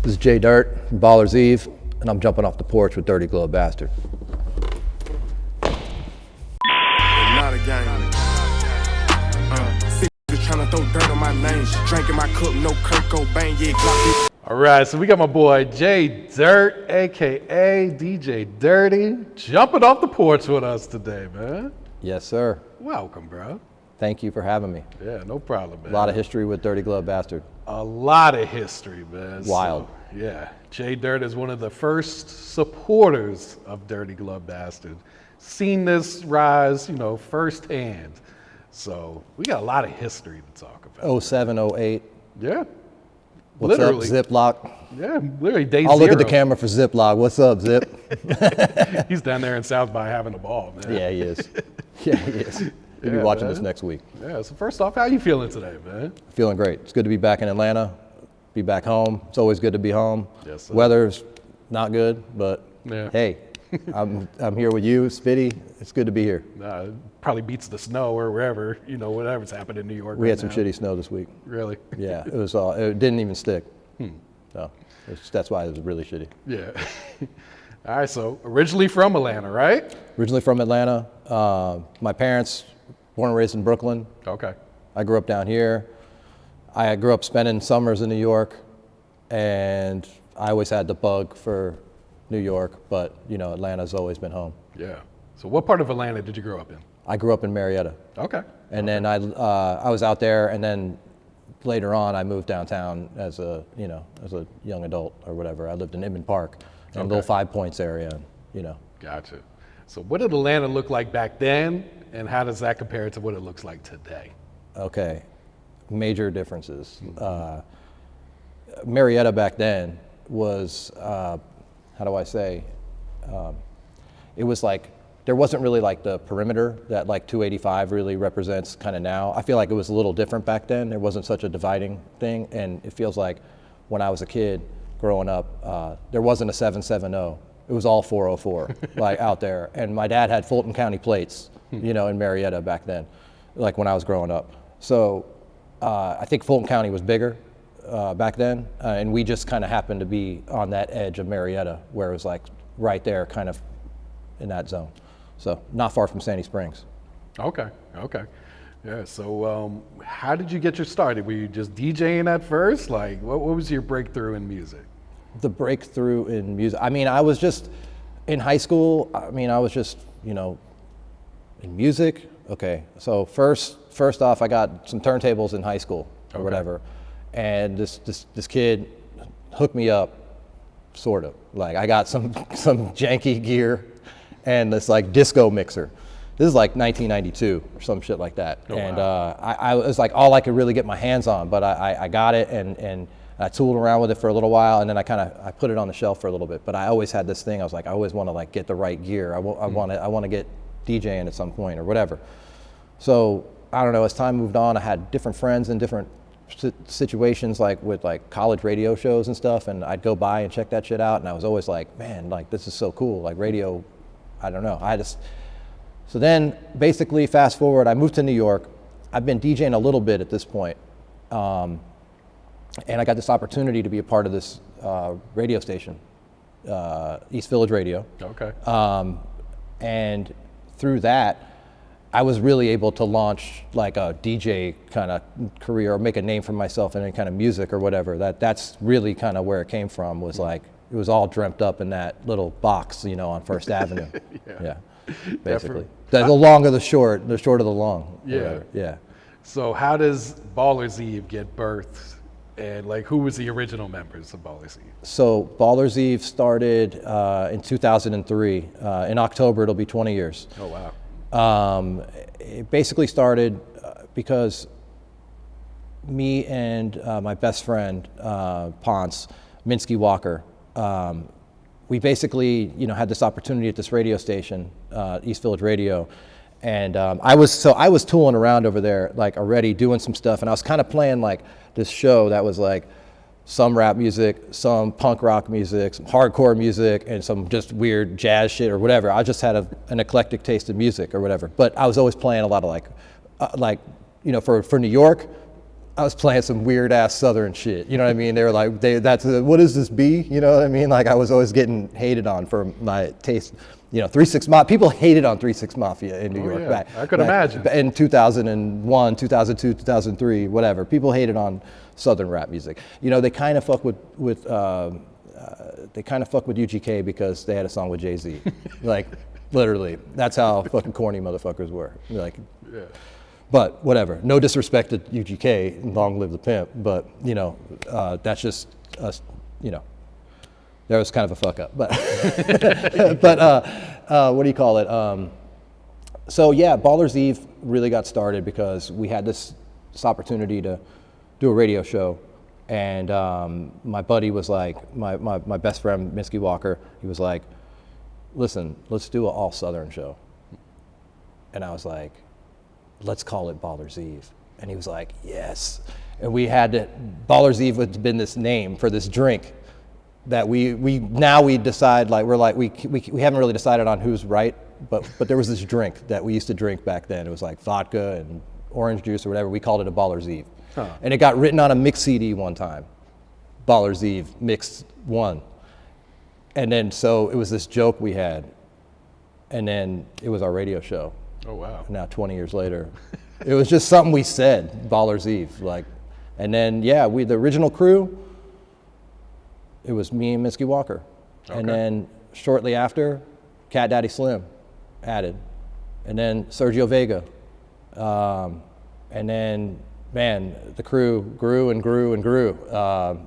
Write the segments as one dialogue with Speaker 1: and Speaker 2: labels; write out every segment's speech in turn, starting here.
Speaker 1: This is J Dirrt from Baller's Eve, and I'm jumping off the porch with Dirty Glove Bastard.
Speaker 2: Not a gang. Just trying to throw dirt on my name. Drinking my cup, no Kurt Cobain, yeah, Glock.
Speaker 3: All right, so we got my boy J Dirrt, aka DJ Dirty, jumping off the porch with us today, man.
Speaker 1: Yes, sir.
Speaker 3: Welcome, bro.
Speaker 1: Thank you for having me.
Speaker 3: Yeah, no problem, man.
Speaker 1: A lot of history with Dirty Glove Bastard.
Speaker 3: A lot of history, man.
Speaker 1: Wild.
Speaker 3: So, yeah, J Dirrt is one of the first supporters of Dirty Glove Bastard. Seen this rise, firsthand. So we got a lot of history to talk about.
Speaker 1: 07, 08.
Speaker 3: Yeah.
Speaker 1: What's
Speaker 3: literally.
Speaker 1: up, Ziploc?
Speaker 3: Yeah, literally day
Speaker 1: I'll
Speaker 3: zero.
Speaker 1: look at the camera for Ziploc. What's up, Zip?
Speaker 3: He's down there in South by having a ball, man.
Speaker 1: Yeah, he is. Yeah, he is. He'll be watching this next week.
Speaker 3: Yeah, so first off, how you feeling today, man?
Speaker 1: Feeling great. It's good to be back in Atlanta, be back home. It's always good to be home.
Speaker 3: Yes, sir.
Speaker 1: Weather's not good, but
Speaker 3: Yeah.
Speaker 1: hey, I'm here with you, Smitty. It's good to be here.
Speaker 3: It probably beats the snow or wherever, whatever's happened in New York.
Speaker 1: We
Speaker 3: right
Speaker 1: had some
Speaker 3: now.
Speaker 1: shitty snow this week.
Speaker 3: Really?
Speaker 1: Yeah, it didn't even stick. So that's why it was really shitty.
Speaker 3: Yeah. All right, so originally from Atlanta, right?
Speaker 1: Originally from Atlanta. My parents, born and raised in Brooklyn.
Speaker 3: Okay.
Speaker 1: I grew up down here. I grew up spending summers in New York, and I always had the bug for New York, but Atlanta's always been home.
Speaker 3: Yeah. So what part of Atlanta did you grow up in?
Speaker 1: I grew up in Marietta.
Speaker 3: Okay.
Speaker 1: And then I was out there, and then later on I moved downtown as a young adult or whatever. I lived in Inman Park, in a little 5 Points area,
Speaker 3: Gotcha. So what did Atlanta look like back then, and how does that compare to what it looks like today?
Speaker 1: Okay, major differences. Marietta back then was, how do I say, it was like, there wasn't really like the perimeter that like 285 really represents kind of now. I feel like it was a little different back then. There wasn't such a dividing thing, and it feels like when I was a kid growing up, there wasn't a 770. It was all 404, like out there. And my dad had Fulton County plates, in Marietta back then, like when I was growing up. So I think Fulton County was bigger back then, and we just kind of happened to be on that edge of Marietta, where it was like right there, kind of in that zone. So not far from Sandy Springs.
Speaker 3: Okay. Yeah, so how did you get your start? Were you just DJing at first? Like, what was your breakthrough in music?
Speaker 1: The breakthrough in music, I was just, in high school, I was just, in music. Okay, so first off, I got some turntables in high school or whatever, and this kid hooked me up, sort of. Like, I got some janky gear and this like disco mixer. This is like 1992 or some shit like that. And
Speaker 3: wow.
Speaker 1: I was like all I could really get my hands on, but I got it and I tooled around with it for a little while, and then I put it on the shelf for a little bit. But I always had this thing. I was like, I always want to like get the right gear. I want to get DJing at some point or whatever. So I don't know. As time moved on, I had different friends in different situations, like with like college radio shows and stuff, and I'd go by and check that shit out, and I was always like, man, like this is so cool. Like radio, I don't know. So then basically fast forward, I moved to New York. I've been DJing a little bit at this point. And I got this opportunity to be a part of this radio station, East Village Radio.
Speaker 3: Okay.
Speaker 1: And through that, I was really able to launch like a DJ kind of career or make a name for myself in any kind of music or whatever. That's really kind of where it came from, was like, it was all dreamt up in that little box, on First Avenue. Yeah. Basically. The long of the short of the long.
Speaker 3: Yeah.
Speaker 1: Whatever. Yeah.
Speaker 3: So how does Baller's Eve get birthed? And like, who was the original members of Baller's Eve?
Speaker 1: So Baller's Eve started in 2003. In October, it'll be 20 years.
Speaker 3: Oh, wow.
Speaker 1: It basically started because me and my best friend, Ponce, Minsky Walker, we basically, had this opportunity at this radio station, East Village Radio. And I was tooling around over there, like already doing some stuff, and I was kind of playing like this show that was like some rap music, some punk rock music, some hardcore music, and some just weird jazz shit or whatever. I just had an eclectic taste of music or whatever. But I was always playing a lot of for New York, I was playing some weird ass Southern shit. You know what I mean? They were like, what is this B? You know what I mean? Like I was always getting hated on for my taste. You know, 3 6 Mafia. People hated on 3 6 Mafia in New York.
Speaker 3: Yeah. I could imagine.
Speaker 1: In 2001, 2002, 2003, whatever. People hated on Southern rap music. You know, they kind of fuck with UGK because they had a song with Jay-Z. Like, literally. That's how fucking corny motherfuckers were. Like,
Speaker 3: Yeah.
Speaker 1: but whatever. No disrespect to UGK, long live the pimp. But, you know, that's just us, you know. That was kind of a fuck up, but what do you call it? So yeah, Ballers Eve really got started because we had this opportunity to do a radio show, and my buddy was like, my best friend Minsky Walker, he was like, listen, let's do an all Southern show, and I was like, let's call it Ballers Eve, and he was like, yes, and we had to, Ballers Eve had been this name for this drink. That we decide, like, we're like, we haven't really decided on who's right, but there was this drink that we used to drink back then. It was like vodka and orange juice or whatever. We called it a Ballers Eve. Huh. And it got written on a mix CD one time. Ballers Eve, mixed 1. And then, so it was this joke we had. And then it was our radio show.
Speaker 3: Oh, wow.
Speaker 1: Now 20 years later. It was just something we said, Ballers Eve. Like, and then, yeah, the original crew, it was me and Minsky Walker. Okay. And then shortly after, Cat Daddy Slim added. And then Sergio Vega. And then, man, the crew grew and grew and grew.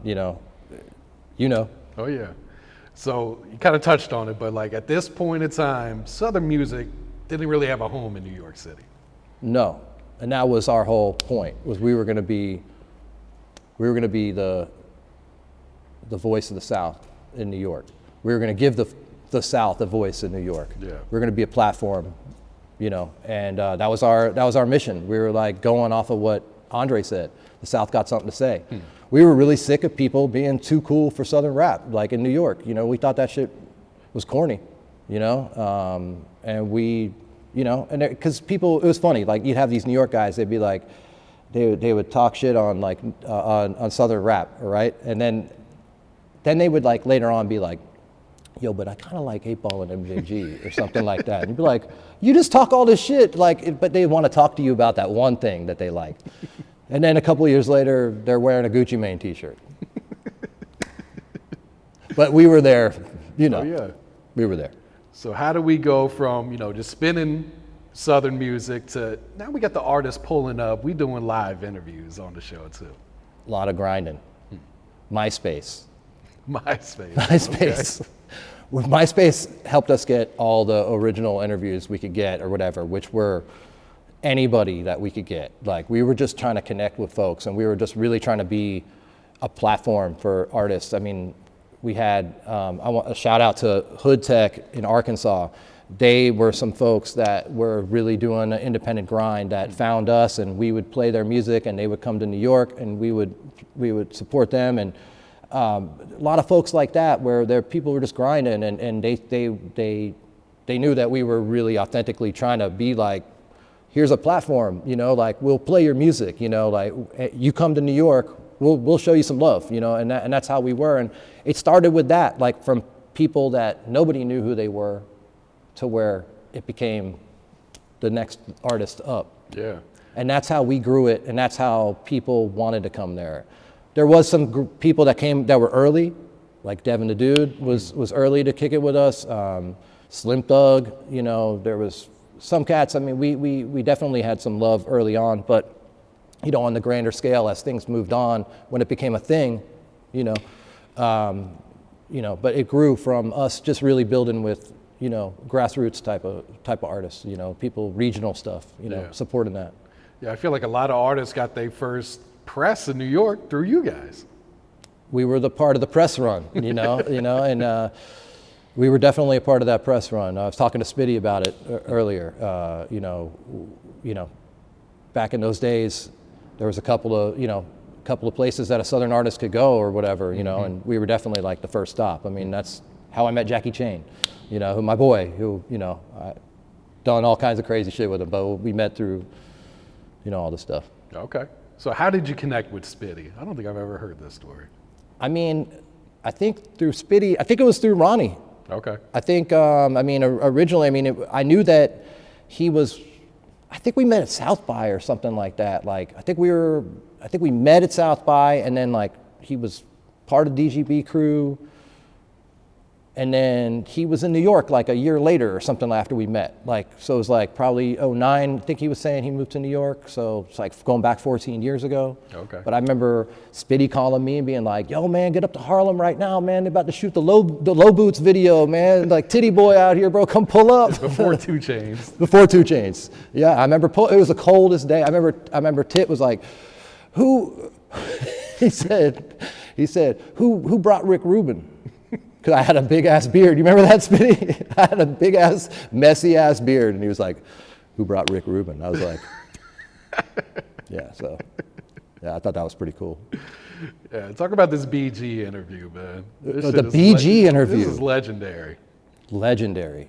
Speaker 1: You know.
Speaker 3: Oh, yeah. So you kind of touched on it, but like at this point in time, Southern music didn't really have a home in New York City.
Speaker 1: No. And that was our whole point, was we were going to be the voice of the South in New York. We were going to give the South a voice in New York.
Speaker 3: Yeah.
Speaker 1: We were going to be a platform, you know, and that was our mission. We were like going off of what Andre said. The South got something to say. We were really sick of people being too cool for Southern rap, like in New York. You know, we thought that shit was corny, you know, and we, you know, and because people, it was funny. Like you'd have these New York guys, they'd be like, they would talk shit on like on Southern rap, right, and then they would like later on be like, yo, but I kind of like 8 Ball and MJG or something like that. And you'd be like, you just talk all this shit, like, but they want to talk to you about that one thing that they like. And then a couple of years later, they're wearing a Gucci Mane t-shirt. But we were there, you know.
Speaker 3: Oh, yeah.
Speaker 1: We were there.
Speaker 3: So how do we go from, you know, just spinning Southern music to, now we got the artists pulling up, we doing live interviews on the show too.
Speaker 1: A lot of grinding. MySpace.
Speaker 3: MySpace.
Speaker 1: Okay. MySpace helped us get all the original interviews we could get or whatever, which were anybody that we could get. Like we were just trying to connect with folks, and we were just really trying to be a platform for artists. I mean, we had, I want a shout out to Hood Tech in Arkansas. They were some folks that were really doing an independent grind that found us, and we would play their music, and they would come to New York, and we would support them. And a lot of folks like that, where their people were just grinding, and they knew that we were really authentically trying to be like, here's a platform, you know, like we'll play your music, you know, like you come to New York, we'll show you some love, you know, and that's how we were. And it started with that, like from people that nobody knew who they were to where it became the next artist up.
Speaker 3: Yeah.
Speaker 1: And that's how we grew it, and that's how people wanted to come there. There was some people that came that were early, like Devin the Dude was early to kick it with us. Slim Thug, you know, there was some cats. I mean, we definitely had some love early on, but you know, on the grander scale, as things moved on, when it became a thing, you know, but it grew from us just really building with, you know, grassroots type of artists, you know, people, regional stuff, you know, supporting that.
Speaker 3: Yeah, I feel like a lot of artists got their first press in New York through you guys.
Speaker 1: We were the part of the press run, you know, and we were definitely a part of that press run. I was talking to Smitty about it earlier. You know, back in those days, there was a couple of places that a Southern artist could go or whatever, you know, and we were definitely like the first stop. I mean, that's how I met Jackie Chain, you know, my boy, who, you know, I done all kinds of crazy shit with him, but we met through, you know, all this stuff.
Speaker 3: Okay. So how did you connect with Smitty? I don't think I've ever heard this story.
Speaker 1: I mean, I think through Smitty, I think it was through Ronnie.
Speaker 3: Okay.
Speaker 1: I think, originally, I knew that he was, I think we met at South by or something like that. Like, I think we met at South by, and then like he was part of DGB crew. And then he was in New York like a year later or something after we met. Like, so it was like probably 09, I think he was saying he moved to New York. So it's like going back 14 years ago.
Speaker 3: Okay.
Speaker 1: But I remember Smitty calling me and being like, yo man, get up to Harlem right now, man. They're about to shoot the low boots video, man. Like Titty Boy out here, bro, come pull up.
Speaker 3: Before 2 Chainz.
Speaker 1: Before 2 Chainz. Yeah, I remember, it was the coldest day. I remember Tit was like, who, he said, who brought Rick Rubin? Because I had a big ass beard. You remember that, Smitty? I had a big ass, messy ass beard. And he was like, who brought Rick Rubin? I was like, yeah, so, yeah, I thought that was pretty cool.
Speaker 3: Yeah, talk about this BG interview, man.
Speaker 1: The BG interview.
Speaker 3: This is legendary.
Speaker 1: Legendary.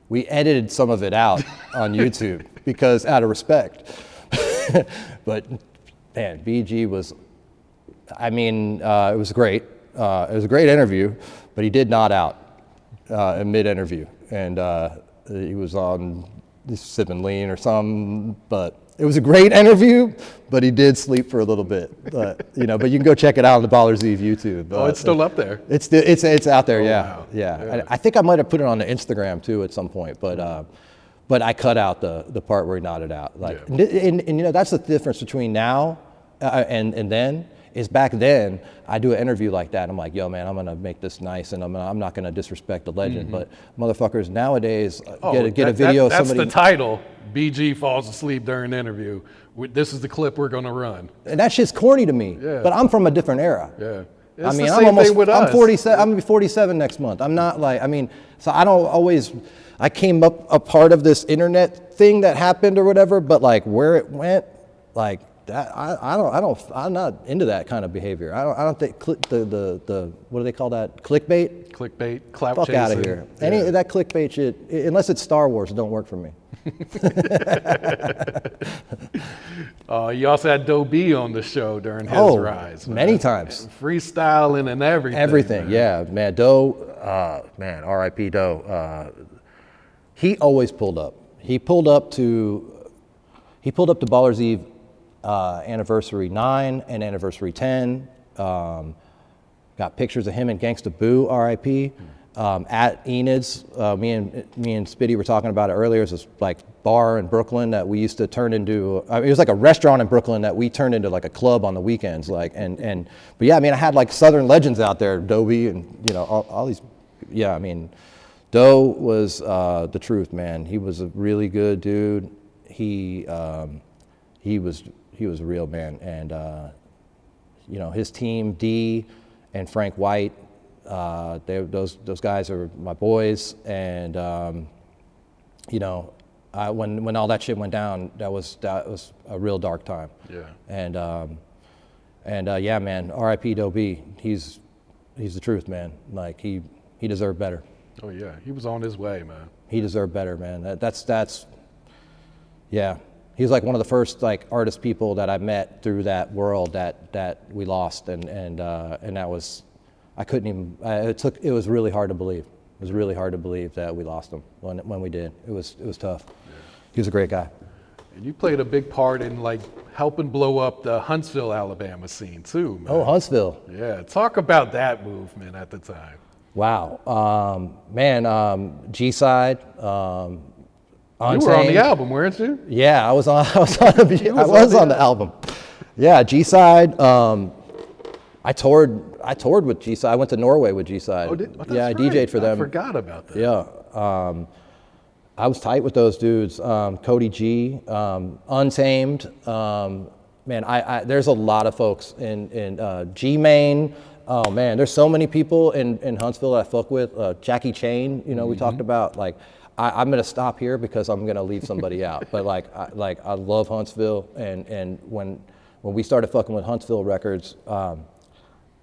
Speaker 1: We edited some of it out on YouTube because out of respect. But, man, BG was, it was great. It was a great interview, but he did nod out in mid-interview, and he was sipping lean or something. But it was a great interview, but he did sleep for a little bit. But you can go check it out on the Ballers Eve YouTube.
Speaker 3: Oh, it's still up there.
Speaker 1: It's out there, yeah,
Speaker 3: wow.
Speaker 1: yeah. I think I might have put it on the Instagram too at some point, but I cut out the part where he nodded out. Like,
Speaker 3: yeah.
Speaker 1: and that's the difference between now and then. Is back then, I do an interview like that. I'm like, yo, man, I'm going to make this nice, and I'm not going to disrespect the legend. But motherfuckers nowadays get a video of somebody.
Speaker 3: That's the title. BG falls asleep during an interview. This is the clip we're going to run.
Speaker 1: And that shit's corny to me.
Speaker 3: Yeah.
Speaker 1: But I'm from a different era.
Speaker 3: Yeah.
Speaker 1: I mean,
Speaker 3: I'm
Speaker 1: 47. I'm gonna be 47 next month. I'm not like, so I don't always. I came up a part of this internet thing that happened or whatever, but like where it went, like. I'm not into that kind of behavior. I don't think the what do they call that? Clickbait?
Speaker 3: Clickbait, clout
Speaker 1: Fuck
Speaker 3: chasing.
Speaker 1: out of here. Any of that clickbait shit, unless it's Star Wars, it don't work for me.
Speaker 3: You also had Doe B on the show during his rise. Man.
Speaker 1: Many times.
Speaker 3: Freestyling and everything.
Speaker 1: Everything,
Speaker 3: man.
Speaker 1: yeah. Man, Doe, R.I.P. Doe. He always pulled up. He pulled up to Ballers Eve anniversary 9 and anniversary 10. Got pictures of him and Gangsta Boo, R.I.P. At Enid's. Me and Smitty were talking about it earlier. It's this like bar in Brooklyn that we used to turn into. It was like a restaurant in Brooklyn that we turned into like a club on the weekends. Like but yeah, I had like Southern legends out there, Doe B and all these. Yeah, Doe was the truth, man. He was a really good dude. He was a real man, and his team, D and Frank White, those guys are my boys, and when all that shit went down, that was a real dark time.
Speaker 3: Yeah.
Speaker 1: And yeah, man, R.I.P. Doe B. He's the truth, man. Like he deserved better.
Speaker 3: Oh yeah, he was on his way, man.
Speaker 1: He deserved better, man. That's yeah. He was like one of the first like artist people that I met through that world that we lost, and that was, I couldn't even. It was really hard to believe. It was really hard to believe that we lost him when we did. It was tough. Yeah. He was a great guy.
Speaker 3: And you played a big part in like helping blow up the Huntsville, Alabama scene too, man.
Speaker 1: Oh, Huntsville.
Speaker 3: Yeah, talk about that movement at the time.
Speaker 1: Wow, G-Side.
Speaker 3: You were on the album, weren't you?
Speaker 1: Yeah, I was on the album. Yeah, G-Side. I toured with G-Side. I went to Norway with G-Side.
Speaker 3: I
Speaker 1: DJ'd for them.
Speaker 3: I forgot about that.
Speaker 1: Yeah. I was tight with those dudes. Cody G, Untamed. There's a lot of folks in G-Main. Oh man, there's so many people in Huntsville that I fuck with. Jackie Chain, we talked about like. I'm gonna stop here because I'm gonna leave somebody out. But I love Huntsville, and when we started fucking with Huntsville Records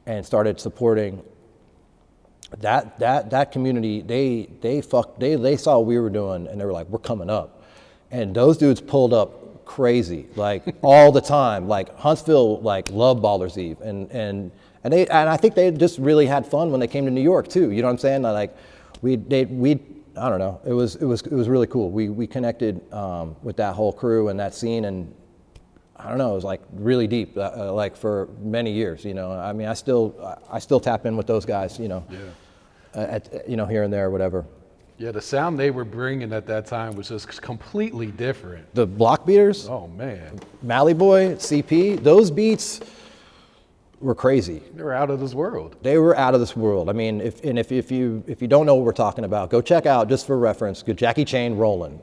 Speaker 1: and started supporting that community, they saw what we were doing and they were like, we're coming up, and those dudes pulled up crazy, like all the time. Like Huntsville, like loved Ballers Eve, and I think they just really had fun when they came to New York too. You know what I'm saying? Like we I don't know. It was really cool. We connected with that whole crew and that scene, and I don't know. It was like really deep, like for many years. You know, I mean, I still tap in with those guys. You know, at here and there, or whatever.
Speaker 3: Yeah, the sound they were bringing at that time was just completely different.
Speaker 1: The block beaters.
Speaker 3: Oh man,
Speaker 1: Mally Boy, CP, those beats were crazy.
Speaker 3: they were out of this world.
Speaker 1: They were out of this world. I mean, if you don't know what we're talking about, go check out, just for reference, good Jackie Chain Rollin'.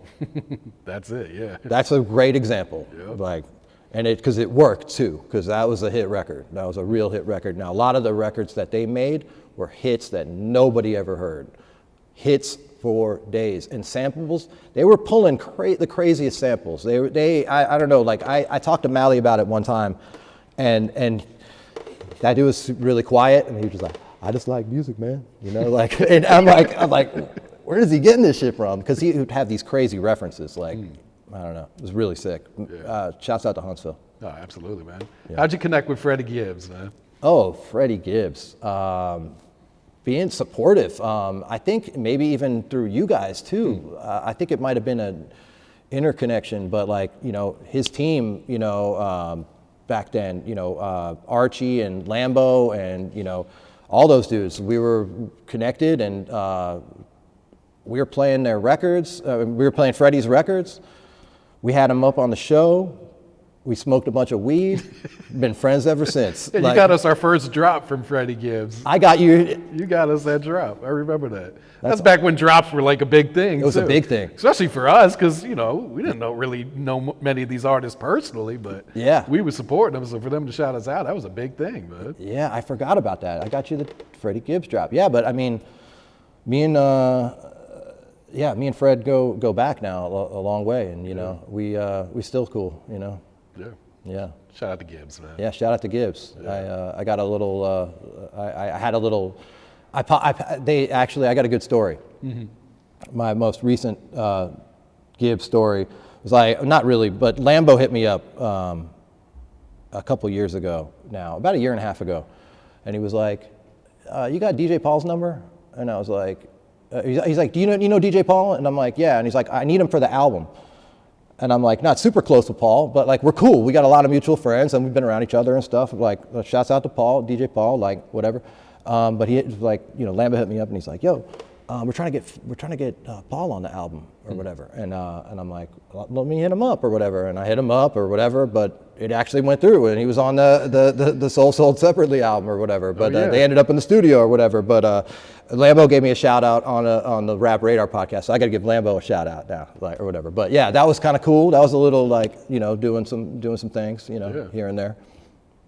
Speaker 3: That's it. Yeah.
Speaker 1: That's a great example.
Speaker 3: Yep.
Speaker 1: Like, and because it worked too, because that was a hit record. That was a real hit record. Now, a lot of the records that they made were hits that nobody ever heard. Hits for days. And samples, they were pulling the craziest samples. I don't know, like I talked to Mally about it one time, and that dude was really quiet, and he was just like, I just like music, man. You know, like, and I'm like, where is he getting this shit from? Because he would have these crazy references, like, I don't know, it was really sick.
Speaker 3: Yeah.
Speaker 1: Shouts out to Huntsville.
Speaker 3: No, absolutely, man.
Speaker 1: Yeah.
Speaker 3: How'd you connect with Freddie Gibbs, man?
Speaker 1: Oh, Freddie Gibbs. Being supportive. I think maybe even through you guys too. I think it might have been an interconnection, but like, you know, his team, you know, back then, you know, Archie and Lambo and, you know, all those dudes, we were connected, and we were playing their records. We were playing Freddie's records. We had him up on the show. We smoked a bunch of weed. Been friends ever since.
Speaker 3: Yeah, you got us our first drop from Freddie Gibbs.
Speaker 1: I got you.
Speaker 3: You got us that drop. I remember that. That's back when drops were like a big thing.
Speaker 1: It was a big thing.
Speaker 3: Especially for us, because, you know, we didn't really know many of these artists personally, but
Speaker 1: yeah,
Speaker 3: we were supporting them. So for them to shout us out, that was a big thing, man.
Speaker 1: Yeah, I forgot about that. I got you the Freddie Gibbs drop. Yeah, but I mean, me and Fred go back now a long way, and you know, we still cool, you know.
Speaker 3: Yeah.
Speaker 1: Yeah.
Speaker 3: Shout out to Gibbs, man.
Speaker 1: Yeah, shout out to Gibbs.
Speaker 3: Yeah.
Speaker 1: I got a little. I had a little. I got a good story. Mm-hmm. My most recent Gibbs story was not really, but Lambo hit me up a couple years ago now, about a year and a half ago, and he was like, "You got DJ Paul's number?" And I was like, "He's like, do you know DJ Paul?" And I'm like, "Yeah." And he's like, "I need him for the album." And I'm like, not super close with Paul, but like, we're cool. We got a lot of mutual friends, and we've been around each other and stuff. Like, shouts out to Paul, DJ Paul, like whatever. But he was like, you know, Lamba hit me up, and he's like, "Yo, we're trying to get Paul on the album or whatever." And I'm like, let me hit him up or whatever. And I hit him up or whatever, but it actually went through, and he was on the Soul Sold Separately album or whatever. But they ended up in the studio or whatever. But Lambo gave me a shout out on the Rap Radar podcast, so I got to give Lambo a shout out now, like, or whatever. But yeah, that was kind of cool. That was a little, like, you know, doing some things, you know, here and there.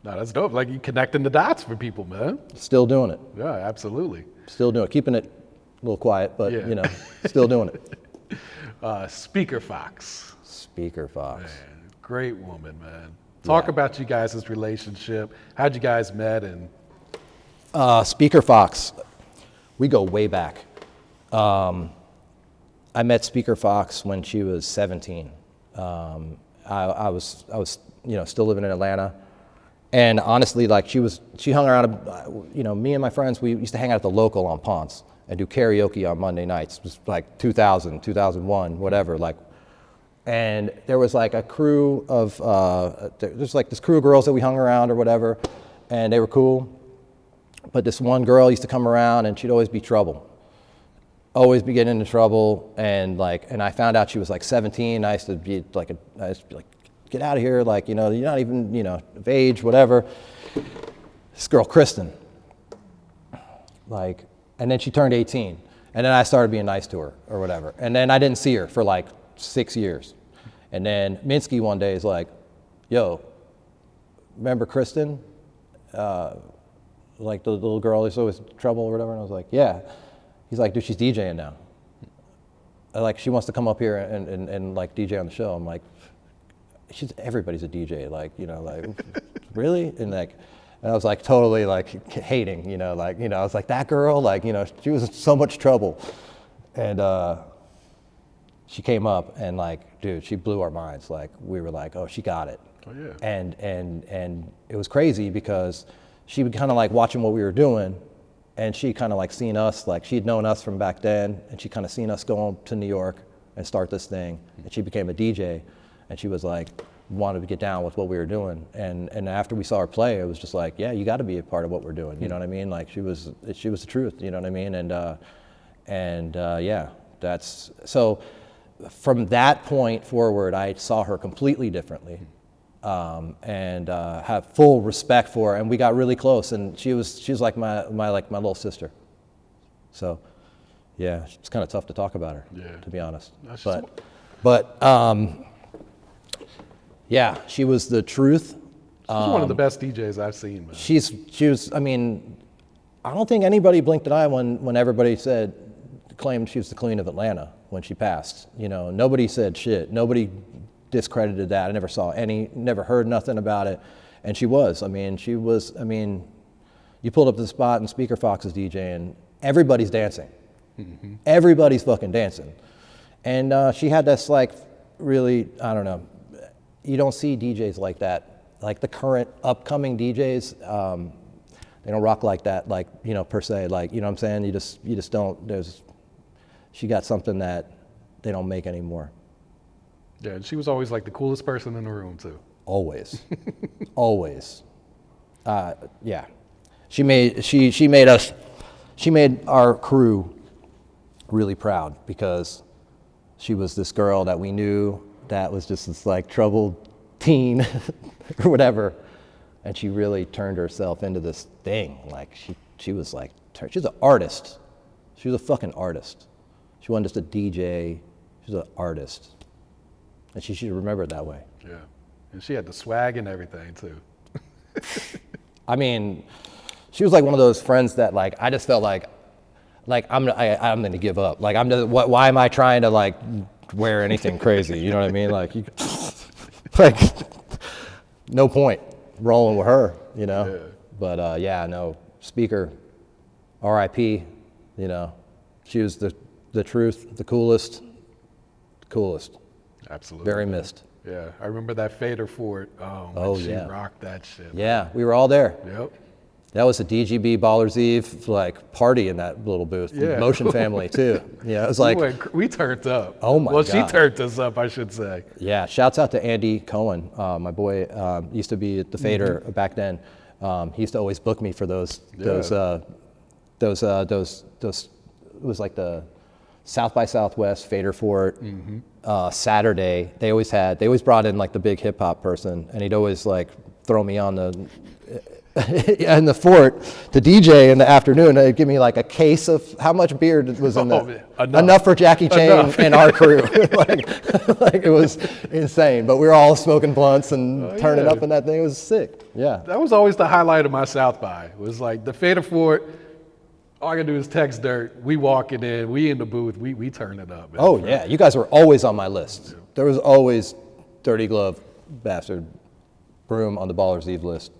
Speaker 3: No, that's dope. Like, you connecting the dots for people, man.
Speaker 1: Still doing it.
Speaker 3: Yeah, absolutely.
Speaker 1: Still doing it. Keeping it a little quiet, but you know, still doing it.
Speaker 3: Speakerfoxx.
Speaker 1: Speakerfoxx.
Speaker 3: Man, great woman, man. Talk about you guys' relationship. How'd you guys met? And
Speaker 1: Speakerfoxx, we go way back. I met Speakerfoxx when she was 17. I was you know, still living in Atlanta, and honestly, like, she hung around. You know, me and my friends, we used to hang out at the Local on Ponce and do karaoke on Monday nights. It was like 2000, 2001, whatever. Like, and there was like a crew of there's like this crew of girls that we hung around or whatever, and they were cool. But this one girl used to come around, and she'd always be trouble. Always be getting into trouble, and I found out she was like 17. I used to be like, get out of here, like, you know, you're not even, you know, of age, whatever. This girl, Kristen, like, and then she turned 18, and then I started being nice to her or whatever, and then I didn't see her for like 6 years, and then Minsky one day is like, "Yo, remember Kristen? Like the little girl who's always in trouble or whatever?" And I was like, "Yeah." He's like, "Dude, she's DJing now. Like, she wants to come up here and like DJ on the show." I'm like, everybody's a DJ, like, you know, like, really? And like, and I was like totally like hating, you know, like, you know, I was like, that girl, like, you know, she was in so much trouble. And she came up and like, dude, she blew our minds. Like we were like, oh, she got it.
Speaker 3: Oh yeah.
Speaker 1: And it was crazy because she would kind of like watching what we were doing, and she kind of like seen us, like she'd known us from back then, and she kind of seen us going to New York and start this thing, and she became a DJ, and she was like, wanted to get down with what we were doing, and after we saw her play, it was just like, yeah, you got to be a part of what we're doing, you know what I mean? Like she was the truth, you know what I mean? And yeah, that's, so from that point forward, I saw her completely differently, and have full respect for her, and we got really close, and she was like my little sister. So yeah, it's kind of tough to talk about her, to be honest. But yeah, she was the truth.
Speaker 3: She's one of the best DJs I've seen, man.
Speaker 1: She was, I mean, I don't think anybody blinked an eye when everybody claimed she was the queen of Atlanta when she passed. You know, nobody said shit. Nobody discredited that. I never heard nothing about it. And she was. I mean, you pulled up to the spot and Speakerfoxx is DJing. Everybody's dancing. Mm-hmm. Everybody's fucking dancing. And she had this like really, I don't know, you don't see DJs like that. Like the current upcoming DJs, they don't rock like that, like, you know, per se, like, you know what I'm saying? You just don't, she got something that they don't make anymore.
Speaker 3: Yeah, and she was always like the coolest person in the room too.
Speaker 1: Always, always. Yeah, she made our crew really proud because she was this girl that we knew that was just this like troubled teen or whatever, and she really turned herself into this thing. Like she was like, she's an artist. She was a fucking artist. She wasn't just a DJ. She's an artist, and she should remember it that way.
Speaker 3: Yeah, and she had the swag and everything too.
Speaker 1: I mean, she was like one of those friends that like I just felt like I'm gonna give up. Like why am I trying to like wear anything crazy? You know what I mean? Like like no point rolling with her, you know. Yeah. But yeah, no, Speaker, R.I.P. You know, she was the truth, the coolest.
Speaker 3: Absolutely.
Speaker 1: Very missed.
Speaker 3: Yeah, I remember that Fader Fort. Oh she rocked that shit.
Speaker 1: Yeah, we were all there.
Speaker 3: Yep.
Speaker 1: That was a DGB Ballers Eve like party in that little booth. Yeah. Motion family too. Yeah, it was like
Speaker 3: we turned up.
Speaker 1: Oh my God.
Speaker 3: Well, she turned us up, I should say.
Speaker 1: Yeah. Shouts out to Andy Cohen, my boy. Used to be at the Fader back then. He used to always book me for those. It was like the South by Southwest Fader Fort Saturday. They always brought in like the big hip hop person, and he'd always like throw me on the. In the fort to DJ in the afternoon. They'd give me like a case of how much beer was in there. Enough for Jackie Chain and our crew. like it was insane. But we were all smoking blunts and turning up in that thing. It was sick. Yeah.
Speaker 3: That was always the highlight of my South by. It was like the Fader Fort. All I gotta do is text Dirt. We walking in. We in the booth. We turn it up.
Speaker 1: Oh yeah, you guys were always on my list. Yeah. There was always Dirty Glove Bastard Broom on the Ballers Eve list.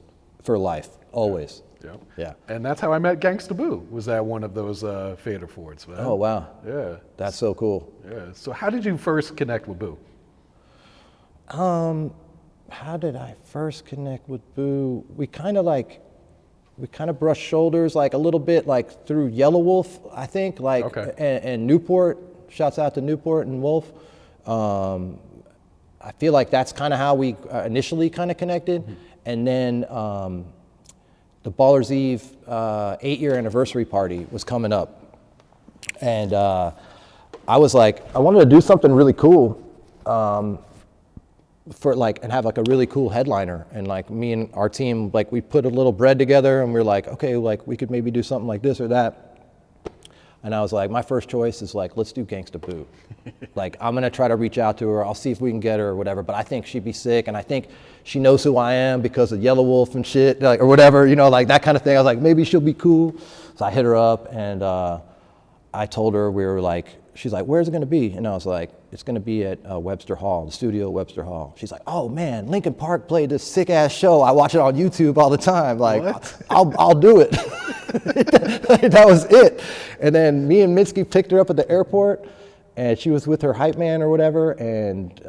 Speaker 1: For life, always.
Speaker 3: Yep.
Speaker 1: Yeah.
Speaker 3: And that's how I met Gangsta Boo, was at one of those Fader Forts, man.
Speaker 1: Oh, wow.
Speaker 3: Yeah.
Speaker 1: That's so cool.
Speaker 3: Yeah. So how did you first connect with Boo?
Speaker 1: How did I first connect with Boo? We kind of brushed shoulders like a little bit like through Yellow Wolf, I think, like, and Newport. Shouts out to Newport and Wolf. I feel like that's kind of how we initially kind of connected. Mm-hmm. And then the Ballers Eve 8-year anniversary party was coming up. And I was like, I wanted to do something really cool for like, and have like a really cool headliner. And like me and our team, like we put a little bread together and we were like, okay, like we could maybe do something like this or that. And I was like, my first choice is like, let's do Gangsta Boo. Like, I'm gonna try to reach out to her. I'll see if we can get her or whatever, but I think she'd be sick. And I think she knows who I am because of Yellow Wolf and shit, like, or whatever, you know, like that kind of thing. I was like, maybe she'll be cool. So I hit her up and I told her, we were like, she's like, where's it gonna be? And I was like, it's gonna be at Webster Hall, the studio at Webster Hall. She's like, oh man, Linkin Park played this sick ass show. I watch it on YouTube all the time. Like, I'll do it. That was it. And then me and Mitski picked her up at the airport and she was with her hype man or whatever, and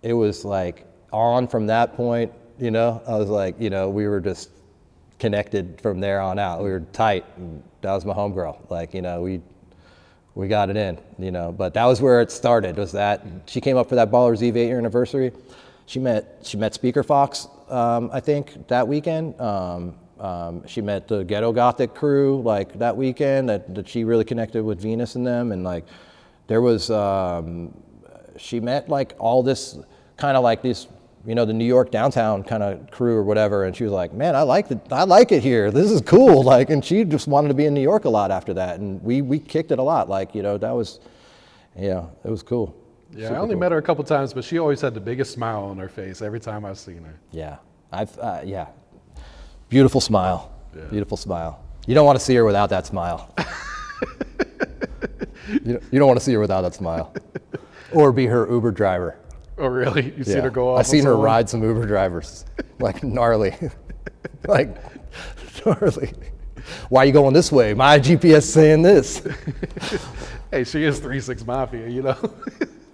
Speaker 1: it was like on from that point, you know. I was like, you know, we were just connected from there on out. We were tight, and that was my homegirl. Like, you know, we got it in, you know. But that was where it started, was that she came up for that Ballers Eve 8-year anniversary. She met Speakerfoxx, I think, that weekend. She met the Ghetto Gothic crew, like, that weekend, that she really connected with Venus and them. And, like, there was, she met, like, all this kind of like this, you know, the New York downtown kind of crew or whatever. And she was like, man, I like it here. This is cool. Like, and she just wanted to be in New York a lot after that. And we kicked it a lot. Like, you know, that was, yeah, it was cool.
Speaker 3: Yeah,
Speaker 1: Super
Speaker 3: I only
Speaker 1: cool.
Speaker 3: met her a couple times, but she always had the biggest smile on her face every time I've seen her.
Speaker 1: Yeah, yeah. Beautiful smile.
Speaker 3: Yeah.
Speaker 1: Beautiful smile. You don't want to see her without that smile. You don't want to see her without that smile. Or be her Uber driver.
Speaker 3: Oh, really? You seen her go off?
Speaker 1: I've seen
Speaker 3: on
Speaker 1: her
Speaker 3: someone?
Speaker 1: ride some Uber drivers, like gnarly, like gnarly. Why are you going this way? My GPS saying this.
Speaker 3: Hey, she is 3-6 Mafia, you know?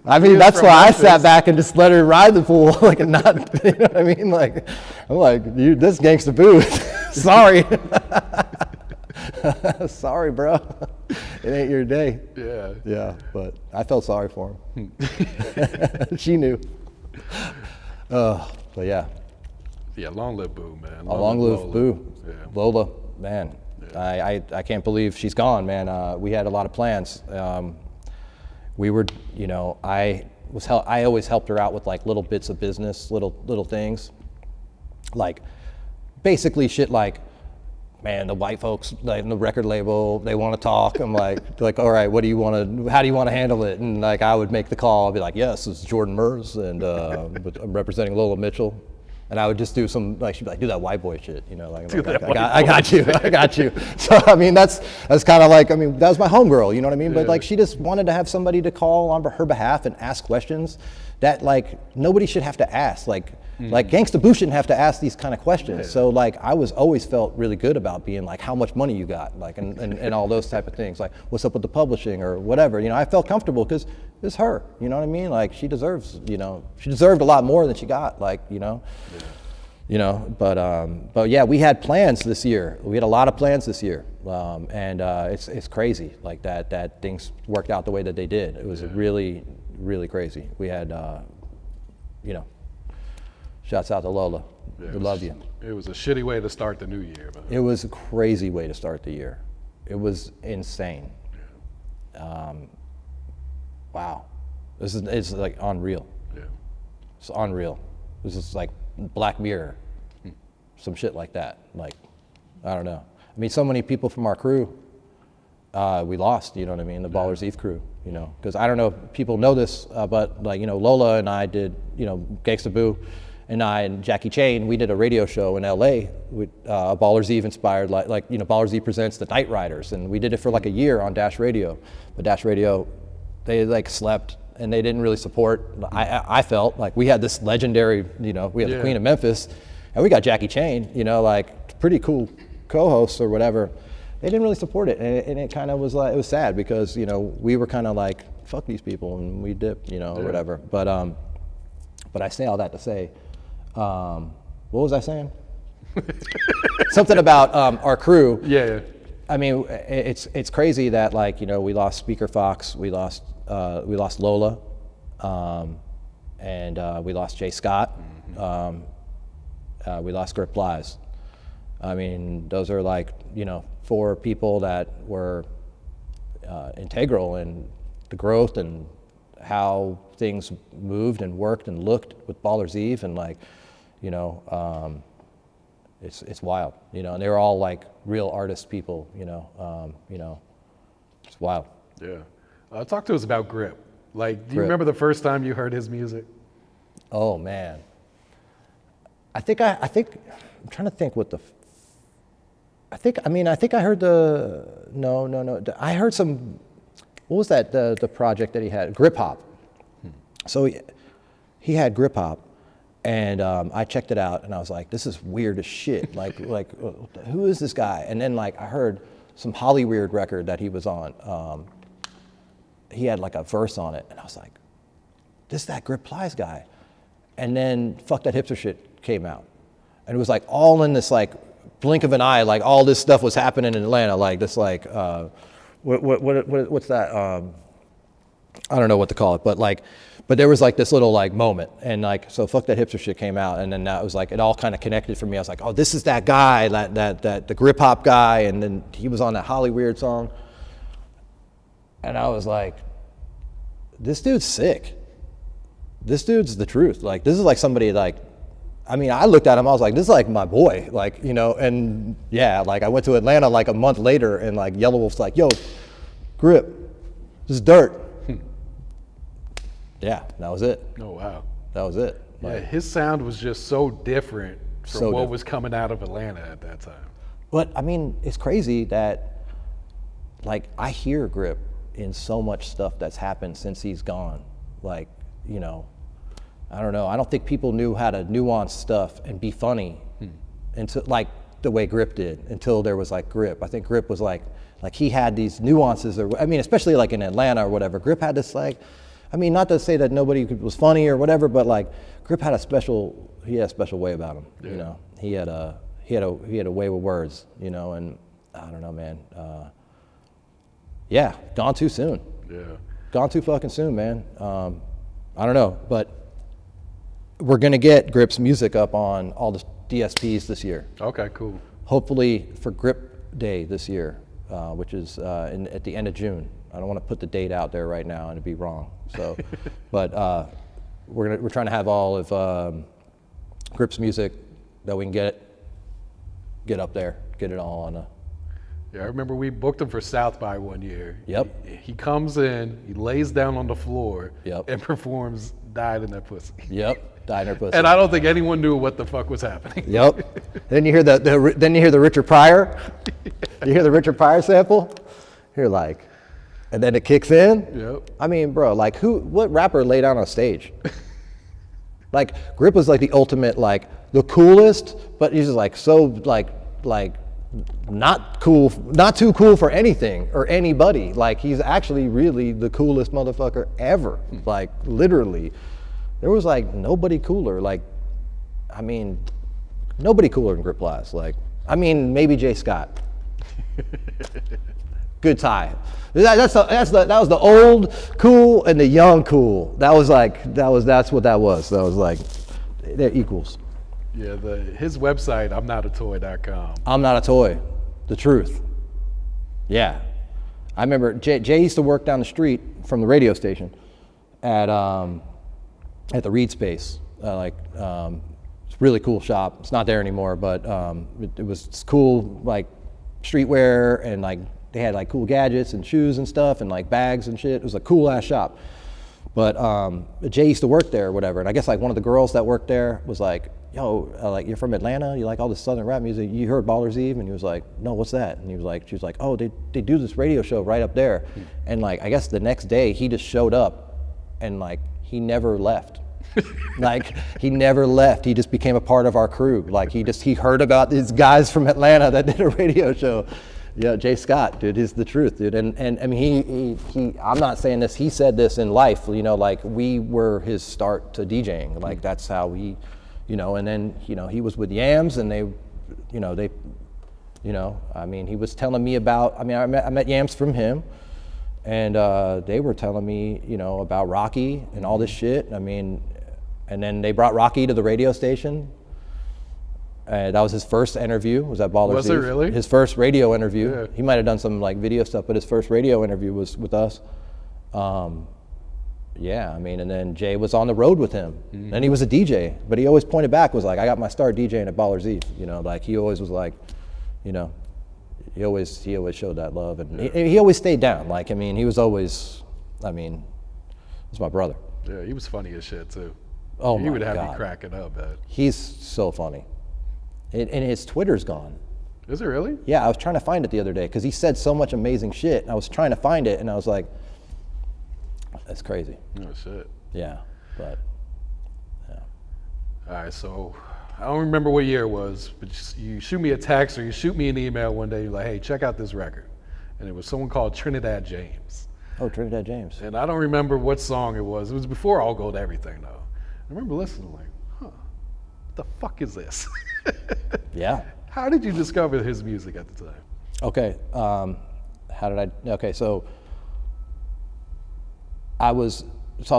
Speaker 1: I mean, that's why I sat back and just let her ride the pool, like, and not, you know what I mean? Like, I'm like, you, this Gangsta Boo, sorry. Sorry, bro. It ain't your day.
Speaker 3: Yeah.
Speaker 1: Yeah, but I felt sorry for him. She knew. But yeah.
Speaker 3: Yeah, long live Boo, man.
Speaker 1: Long live
Speaker 3: Lola.
Speaker 1: Boo.
Speaker 3: Yeah.
Speaker 1: Lola, man. Yeah. I can't believe she's gone, man. We had a lot of plans. We were, you know, I always helped her out with like little bits of business, little things. Like basically shit like, man, the white folks, like the record label, they want to talk. I'm like, all right, how do you want to handle it? And like, I would make the call. I'd be like, yes, it's Jordan Murs, and but I'm representing Lola Mitchell. And I would just do some, like, she'd be like, do that white boy shit, you know, like, I got you. So, I mean, that's kind of like, I mean, that was my homegirl, you know what I mean? But like, she just wanted to have somebody to call on her behalf and ask questions that like, nobody should have to ask. Like Gangsta Boo shouldn't have to ask these kind of questions. So like, I always felt really good about being like, how much money you got, like, and all those type of things. Like, what's up with the publishing or whatever, you know, I felt comfortable because it's her, you know what I mean? Like, she deserved a lot more than she got, like, you know. Yeah. You know, but yeah, we had plans this year. We had a lot of plans this year, and it's crazy like that things worked out the way that they did. It was really, really crazy. We had, you know, shouts out to Lola.
Speaker 3: Yeah,
Speaker 1: We love you.
Speaker 3: It was a shitty way to start the new year, man.
Speaker 1: It was a crazy way to start the year. It was insane. Wow, it's like unreal.
Speaker 3: Yeah.
Speaker 1: It's unreal. This is like Black Mirror, some shit like that. Like, I don't know. I mean, so many people from our crew, we lost, you know what I mean? The Ballers Eve crew, you know? Because I don't know if people know this, but like, you know, Lola and I did, you know, Gangsta Boo and I and Jackie Chain, we did a radio show in LA with Ballers Eve inspired, like, you know, Ballers Eve presents the Night Riders. And we did it for like a year on Dash Radio. But Dash Radio, they like slept and they didn't really support. I felt like we had this legendary, you know, we had the Queen of Memphis, and we got Jackie Chain, you know, like pretty cool co-hosts or whatever. They didn't really support it, and it kind of was like, it was sad because, you know, we were kind of like, fuck these people, and we dipped, you know, or whatever. But I say all that to say, what was I saying? Something about our crew.
Speaker 3: Yeah.
Speaker 1: I mean, it's crazy that, like, you know, we lost Speakerfoxx, we lost Lola, and we lost Jay Scott, we lost Grip Plyaz. I mean, those are like, you know, 4 people that were integral in the growth and how things moved and worked and looked with Ballers Eve, and like, you know, it's wild, you know, and they were all like real artist people, you know, it's wild.
Speaker 3: Yeah. Talk to us about Grip. Like, do you
Speaker 1: Grip.
Speaker 3: remember the first time you heard his music?
Speaker 1: Oh man. I think I'm trying to think what I think I heard I heard some, what was that, the project that he had? Grip Hop. So he had Grip Hop, and I checked it out, and I was like, this is weird as shit. like who is this guy? And then like I heard some Hollyweird record that he was on. he had like a verse on it, and I was like, this is that Grip Plyaz guy. And then Fuck That Hipster shit came out. And it was like all in this like blink of an eye, like all this stuff was happening in Atlanta, like this like, what's that? I don't know what to call it, but there was like this little like moment, and like, so Fuck That Hipster shit came out, and then that was like, it all kind of connected for me. I was like, oh, this is that guy, that the grip hop guy, and then he was on that Holly Weird song. And I was like, this dude's sick. This dude's the truth. Like, this is like somebody like, I mean, I looked at him, I was like, this is like my boy, like, you know, and yeah, like I went to Atlanta like a month later, and like Yellow Wolf's like, yo, Grip, this is Dirt. Yeah, that was it.
Speaker 3: Oh, wow.
Speaker 1: That was it.
Speaker 3: Yeah,
Speaker 1: Like,
Speaker 3: his sound was just so different from
Speaker 1: So
Speaker 3: what
Speaker 1: different.
Speaker 3: was coming out of Atlanta at that time.
Speaker 1: but I mean, it's crazy that like I hear Grip in so much stuff that's happened since he's gone. Like, you know, I don't know. I don't think people knew how to nuance stuff and be funny until like the way Grip did, until there was like Grip. I think Grip was like he had these nuances, or I mean, especially like in Atlanta or whatever. Grip had this like, I mean, not to say that nobody was funny or whatever, but like Grip had a special way about him.
Speaker 3: Yeah.
Speaker 1: You know, he had a way with words. You know, and I don't know, man. Yeah, gone too soon.
Speaker 3: Yeah.
Speaker 1: Gone too fucking soon, man. I don't know, but we're gonna get Grip's music up on all the DSPs this year.
Speaker 3: Okay, cool.
Speaker 1: Hopefully for Grip Day this year, which is at the end of June. I don't want to put the date out there right now and it'd be wrong. So, but we're trying to have all of Grip's music that we can get up there, get it all on.
Speaker 3: Yeah, I remember we booked him for South by one year.
Speaker 1: Yep.
Speaker 3: He comes in, he lays down on the floor,
Speaker 1: Yep.
Speaker 3: and performs "Died in That Pussy."
Speaker 1: Yep, Diner Pussy.
Speaker 3: And I don't think anyone knew what the fuck was happening.
Speaker 1: Yep. Then you hear then you hear the Richard Pryor. You hear the Richard Pryor sample. You're like, and then it kicks in.
Speaker 3: Yep.
Speaker 1: I mean, bro, like what rapper lay down on stage? Like Grip was like the ultimate, like the coolest, but he's just like so like not cool, not too cool for anything or anybody. Like he's actually really the coolest motherfucker ever. Like literally, there was like nobody cooler. Like, I mean, nobody cooler than Grip Plyaz. Like, I mean, maybe Jay Scott. Good tie. That was the old cool and the young cool. That's what that was. That was like, they're equals.
Speaker 3: Yeah, his website, I'mNotAToy.com.
Speaker 1: I'm not a toy. The truth. Yeah. I remember Jay used to work down the street from the radio station at the Reed Space. It's a really cool shop. It's not there anymore, but it was cool, like streetwear, and like they had like cool gadgets and shoes and stuff and like bags and shit. It was a cool ass shop. But Jay used to work there or whatever, and I guess like one of the girls that worked there was like, yo, like you're from Atlanta, you like all this southern rap music, you heard Baller's Eve? And he was like, no, what's that? And she was like, oh, they do this radio show right up there. And like, I guess the next day he just showed up and like, he never left. Like he never left. He just became a part of our crew. Like he heard about these guys from Atlanta that did a radio show. Yeah, Jay Scott, dude, he's the truth, dude. And I mean, he I'm not saying this, he said this in life, you know, like we were his start to DJing. Like that's how we, you know, and then, you know, he was with Yams and I mean, he was telling me about, I mean, I met Yams from him, and they were telling me, you know, about Rocky and all this shit. I mean, and then they brought Rocky to the radio station. That was his first interview, was at Baller's Eve.
Speaker 3: Was it really?
Speaker 1: His first radio interview.
Speaker 3: Yeah.
Speaker 1: He might have done some like video stuff, but his first radio interview was with us. Yeah, I mean, and then Jay was on the road with him. Mm-hmm. And he was a DJ, but he always pointed back, was like, I got my start DJing at Baller's Eve. You know, like he always was like, you know, he always showed that love, and he always stayed down. Like, I mean, he was always, I mean, he's my brother.
Speaker 3: Yeah, he was funny as shit too.
Speaker 1: Oh my God.
Speaker 3: He would have me cracking up, man.
Speaker 1: He's so funny. And his Twitter's gone.
Speaker 3: Is it really?
Speaker 1: Yeah, I was trying to find it the other day because he said so much amazing shit. And I was trying to find it, and I was like, that's crazy.
Speaker 3: Oh shit.
Speaker 1: Yeah, but yeah.
Speaker 3: All right, so I don't remember what year it was, but you shoot me a text or you shoot me an email one day. You're like, hey, check out this record, and it was someone called Trinidad James.
Speaker 1: Oh, Trinidad James.
Speaker 3: And I don't remember what song it was. It was before All Gold Everything, though. I remember listening like, what the fuck is this?
Speaker 1: Yeah.
Speaker 3: How did you discover his music at the time?
Speaker 1: Okay. So I was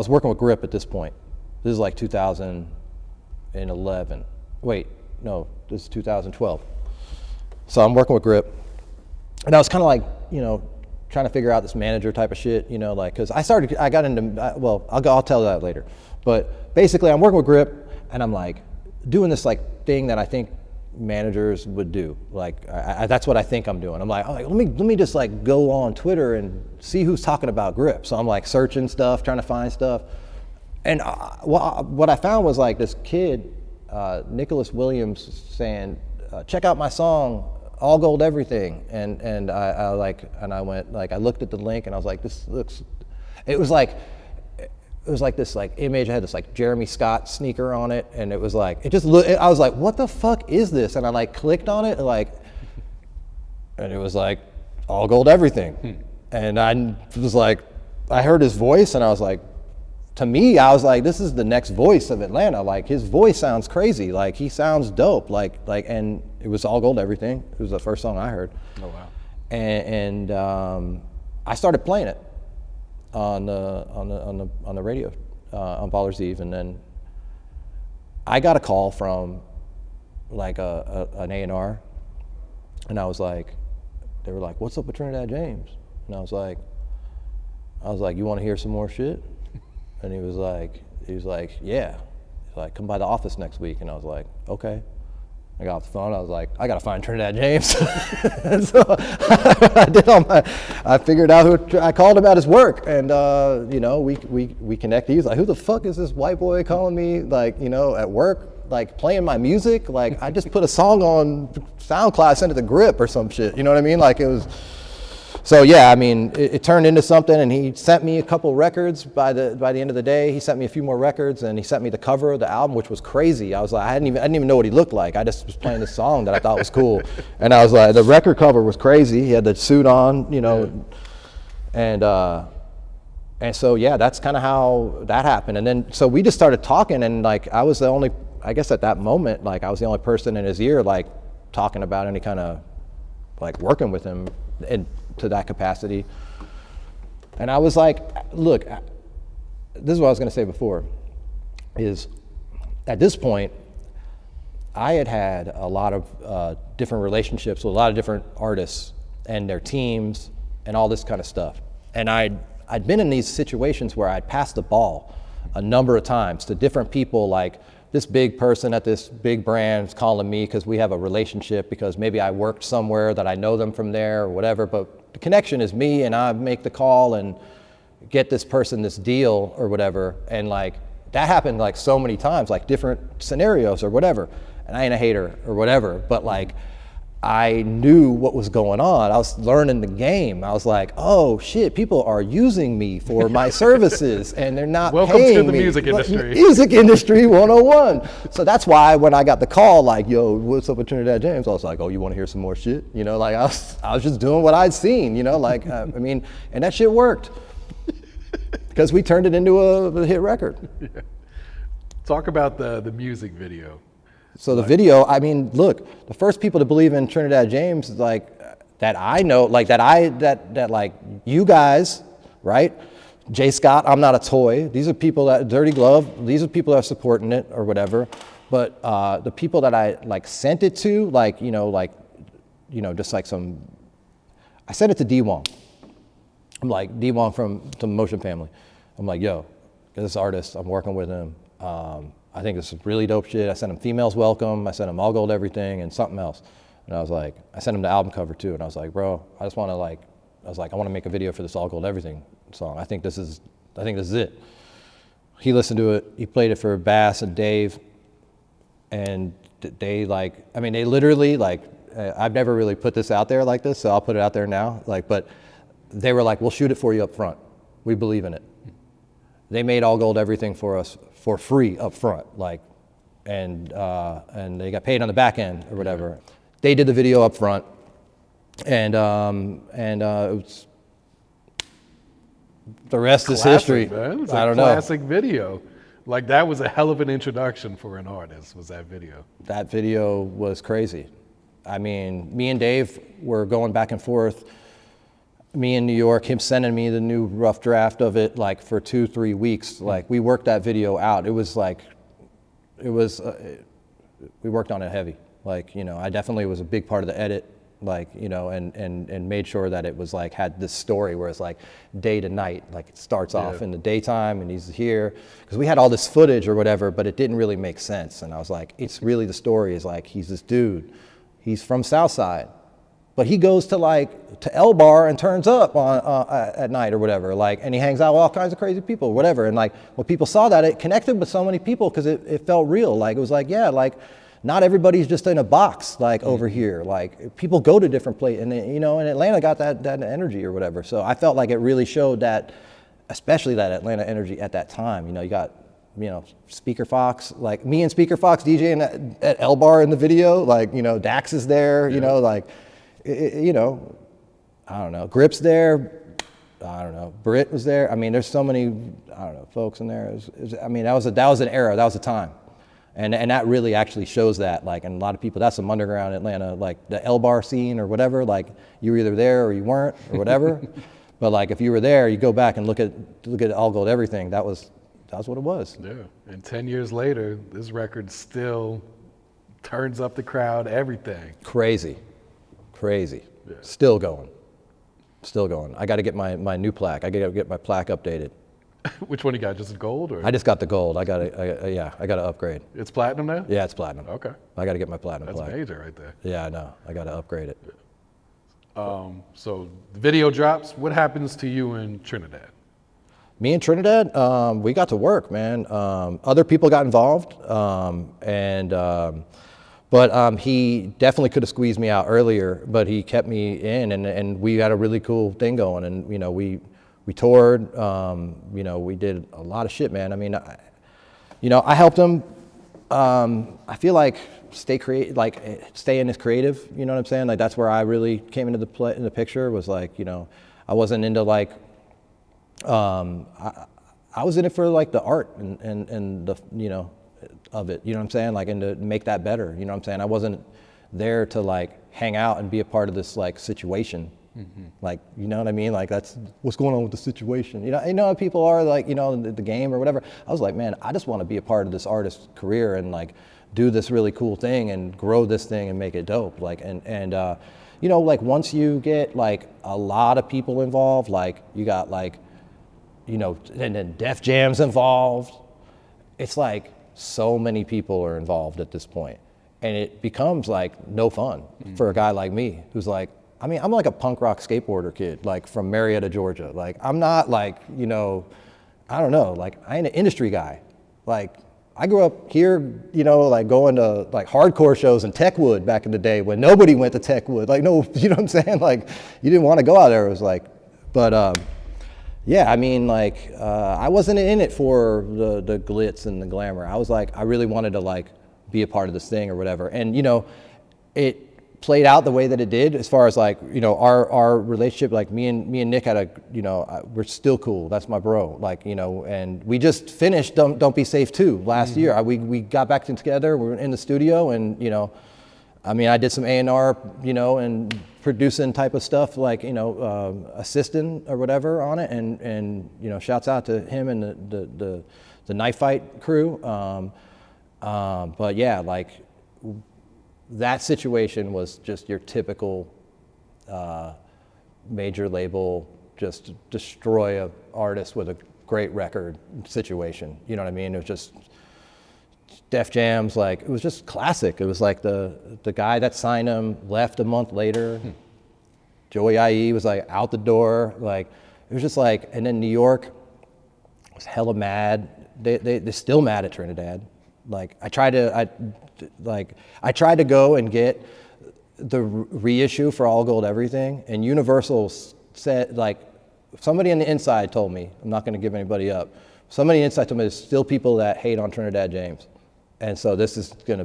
Speaker 1: working with Grip at this point. This is like 2011. Wait, no, this is 2012. So I'm working with Grip, and I was kind of like, trying to figure out this manager type of shit, like, cause I got into, I'll tell that later. But basically I'm working with Grip, and I'm like doing this like thing that I think managers would do. Like, that's what I think I'm doing. I'm like, let me just like go on Twitter and see who's talking about Grip. So I'm like searching stuff, trying to find stuff. And what I found was like this kid, Nicholas Williams, saying, check out my song, All Gold Everything. And I went, like, I looked at the link and I was like, this looks, it was like this like image. I had this like Jeremy Scott sneaker on it, and it was like, I was like, what the fuck is this? And I like clicked on it, and it was like All Gold Everything. And I was like, I heard his voice, and I was like, to me, I was like, this is the next voice of Atlanta. Like, his voice sounds crazy. Like, he sounds dope. And it was All Gold Everything. It was the first song I heard.
Speaker 3: Oh, wow.
Speaker 1: And I started playing it on the radio on Baller's Eve, and then I got a call from like an A&R, and I was like, they were like, what's up with Trinidad James? And I was like, you want to hear some more shit? And he was like, yeah. He's like, come by the office next week. And I was like, okay. I got off the phone. I was like, I gotta find Trinidad James. And so I figured out I called him at his work, and we connected. He was like, who the fuck is this white boy calling me, like, at work, like playing my music? Like, I just put a song on SoundCloud, sent it to Grip or some shit. You know what I mean? Like, it was. So yeah, I mean, it turned into something, and he sent me a couple records by the end of the day. He sent me a few more records, and he sent me the cover of the album, which was crazy. I was like, I didn't even know what he looked like. I just was playing this song that I thought was cool, and I was like, the record cover was crazy. He had the suit on, and so yeah, that's kind of how that happened. And then so we just started talking, and like I was the only, I guess at that moment, like I was the only person in his ear, like talking about any kind of like working with him and to that capacity. And I was like, look, this is what I was going to say before, is at this point, I had a lot of different relationships with a lot of different artists and their teams and all this kind of stuff. And I'd been in these situations where I'd passed the ball a number of times to different people, like this big person at this big brand is calling me because we have a relationship, because maybe I worked somewhere that I know them from there or whatever, but the connection is me, and I make the call and get this person this deal or whatever. And like that happened like so many times, like different scenarios or whatever. And I ain't a hater or whatever, but like I knew what was going on. I was learning the game. I was like, oh shit, people are using me for my services, and they're not
Speaker 3: Welcome
Speaker 1: paying
Speaker 3: to the
Speaker 1: me.
Speaker 3: music industry.
Speaker 1: Music industry 101. So that's why when I got the call, like, yo, what's up with Trinidad James? I was like, oh, you want to hear some more shit? Like I was just doing what I'd seen, like, I mean, and that shit worked because we turned it into a hit record.
Speaker 3: Yeah. Talk about the music video.
Speaker 1: So the video, I mean, look, the first people to believe in Trinidad James, like that I know, like that like you guys, right? Jay Scott, I'm Not a Toy. These are people that, Dirty Glove, these are people that are supporting it or whatever. But the people that I like sent it to, like, just like I sent it to D-Wong. I'm like, D-Wong from the Motion Family. I'm like, yo, this artist, I'm working with him. I think this is really dope shit. I sent him Females Welcome. I sent him All Gold Everything and something else. And I was like, I sent him the album cover too. And I was like, bro, I want to make a video for this All Gold Everything song. I think this is it. He listened to it. He played it for Bass and Dave. And they literally I've never really put this out there like this, so I'll put it out there now. But they were like, we'll shoot it for you up front. We believe in it. They made All Gold Everything for us for free up front, and they got paid on the back end or whatever. They did the video up front, and it was The rest is
Speaker 3: Classic,
Speaker 1: history.
Speaker 3: man. It's
Speaker 1: I
Speaker 3: a
Speaker 1: don't know.
Speaker 3: classic video. Like, that was a hell of an introduction for an artist, was that video.
Speaker 1: That video was crazy. I mean, me and Dave were going back and forth. Me in New York, him sending me the new rough draft of it, like for 2-3 weeks. Like, we worked that video out. It was like, we worked on it heavy. Like, you know, I definitely was a big part of the edit, like, you know, and made sure that it was like, had this story where it's like day to night, like it starts off in the daytime and he's here. Because we had all this footage or whatever, but it didn't really make sense. And I was like, it's really, the story is like, he's this dude, he's from Southside, but he goes to L Bar and turns up at night or whatever, like, and he hangs out with all kinds of crazy people or whatever. And like, when people saw that, it connected with so many people because it felt real. Like, it was like, yeah, like, not everybody's just in a box, like over here. Like, people go to different places, and you know, and Atlanta got that energy or whatever. So I felt like it really showed that, especially that Atlanta energy at that time. You know, you got, you know, Speakerfoxx, like me and Speakerfoxx DJing at L Bar in the video. Like, you know, Dax is there. You know, like, you know, I don't know, Grip's there. I don't know, Britt was there. I mean, there's so many, I don't know, folks in there. I mean, that was an era. That was a time. And that really actually shows that, like, and a lot of people, that's some underground Atlanta, like the L Bar scene or whatever, like you were either there or you weren't or whatever. But like, if you were there, you go back and look at All Gold Everything, that was what it was.
Speaker 3: Yeah, and 10 years later, this record still turns up the crowd, everything.
Speaker 1: Crazy. Yeah. Still going. I got to get my new plaque. I got to get my plaque updated.
Speaker 3: Which one you got? Just gold, or?
Speaker 1: I just got the gold. I got to upgrade.
Speaker 3: It's platinum now?
Speaker 1: Yeah, it's platinum.
Speaker 3: Okay.
Speaker 1: I got to get my platinum plaque.
Speaker 3: That's major right there.
Speaker 1: Yeah, I know. I got to upgrade it.
Speaker 3: So the video drops. What happens to you in Trinidad?
Speaker 1: Me and Trinidad, we got to work, man. Other people got involved, but he definitely could have squeezed me out earlier, but he kept me in, and we had a really cool thing going, and you know, we toured, you know, we did a lot of shit, man. I mean, you know, I helped him. I feel like stay in his creative. You know what I'm saying? Like, that's where I really came into the picture. Was like, you know, I wasn't into like, I was in it for like the art and the, you know, of it. You know what I'm saying? Like, and to make that better. You know what I'm saying? I wasn't there to like hang out and be a part of this like situation. Mm-hmm. Like, you know what I mean? Like, that's what's going on with the situation. You know how people are, like, you know, the game or whatever. I was like, man, I just want to be a part of this artist's career and like do this really cool thing and grow this thing and make it dope. Like, and you know, like, once you get like a lot of people involved, like you got like, you know, and then Def Jam's involved. It's like so many people are involved at this point, and it becomes like no fun for a guy like me who's like, I mean, I'm like a punk rock skateboarder kid, like from Marietta, Georgia. Like, I'm not like, you know, I don't know, like, I ain't an industry guy. Like, I grew up here, you know, like going to like hardcore shows in Techwood back in the day when nobody went to Techwood. Like, no, you know what I'm saying? Like, you didn't want to go out there. It was like, but yeah, I mean, like, I wasn't in it for the glitz and the glamour. I was like, I really wanted to like be a part of this thing or whatever. And, you know, it played out the way that it did, as far as like, you know, our relationship. Like, me and Nick had a, you know, we're still cool. That's my bro. Like, you know, and we just finished Don't Be Safe 2 last year. We got back together. We were in the studio, and you know, I mean, I did some A&R, you know, and producing type of stuff, like, you know, assisting or whatever on it, and you know, shouts out to him and the Knife Fight crew. But yeah, like, that situation was just your typical major label, just destroy a artist with a great record situation. You know what I mean? It was just Def Jam's, like, it was just classic. It was like the guy that signed him left a month later. Joey IE was like out the door. Like, it was just like, and then New York was hella mad. They're still mad at Trinidad. Like, I tried to go and get the reissue for All Gold Everything, and Universal said, like, somebody on the inside told me, I'm not going to give anybody up, somebody on the inside told me there's still people that hate on Trinidad James, and so this is not going to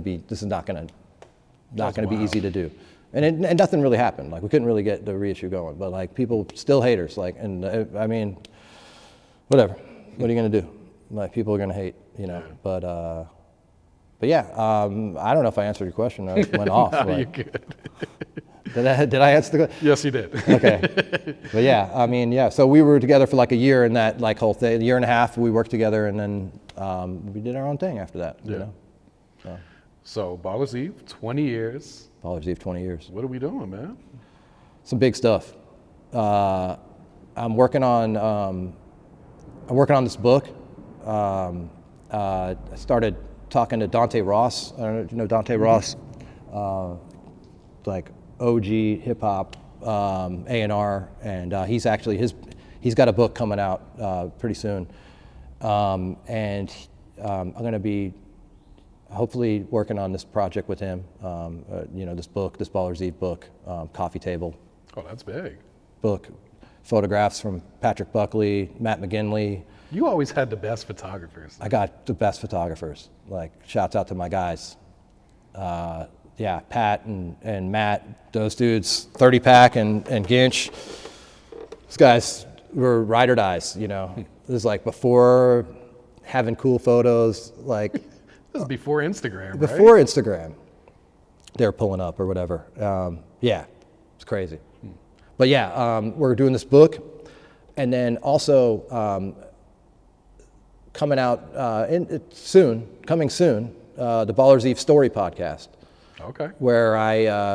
Speaker 1: be easy to do, and nothing really happened. Like, we couldn't really get the reissue going, but like, people still haters. Like, and I mean, whatever. What are you gonna do? Like, people are gonna hate, you know. But yeah, I don't know if I answered your question. I went off.
Speaker 3: No,
Speaker 1: like,
Speaker 3: you're good.
Speaker 1: did I answer the question?
Speaker 3: Yes, you did.
Speaker 1: Okay. But yeah, I mean, yeah. So we were together for like a year in that like whole thing. A year and a half, we worked together, and then we did our own thing after that.
Speaker 3: Yeah.
Speaker 1: You know.
Speaker 3: So Baller's Eve, 20 years.
Speaker 1: Baller's Eve, 20 years.
Speaker 3: What are we doing, man?
Speaker 1: Some big stuff. I'm working on this book. I started talking to Dante Ross. I don't know if you know Dante Ross, like OG hip hop A&R, and he's got a book coming out pretty soon, and I'm going to be hopefully working on this project with him. You know, this Baller's Eve book, coffee table.
Speaker 3: Oh, that's big.
Speaker 1: Book, photographs from Patrick Buckley, Matt McGinley.
Speaker 3: You always had the best photographers.
Speaker 1: I got the best photographers. Like, shouts out to my guys. Yeah, Pat and Matt, those dudes, 30 Pack and Ginch. These guys were ride or dies, you know. It was like before having cool photos, like.
Speaker 3: This is before Instagram, right?
Speaker 1: Before Instagram. They were pulling up or whatever. Yeah, it's crazy. But yeah, we're doing this book, and then also coming out coming soon, the Baller's Eve Story podcast.
Speaker 3: Okay.
Speaker 1: Where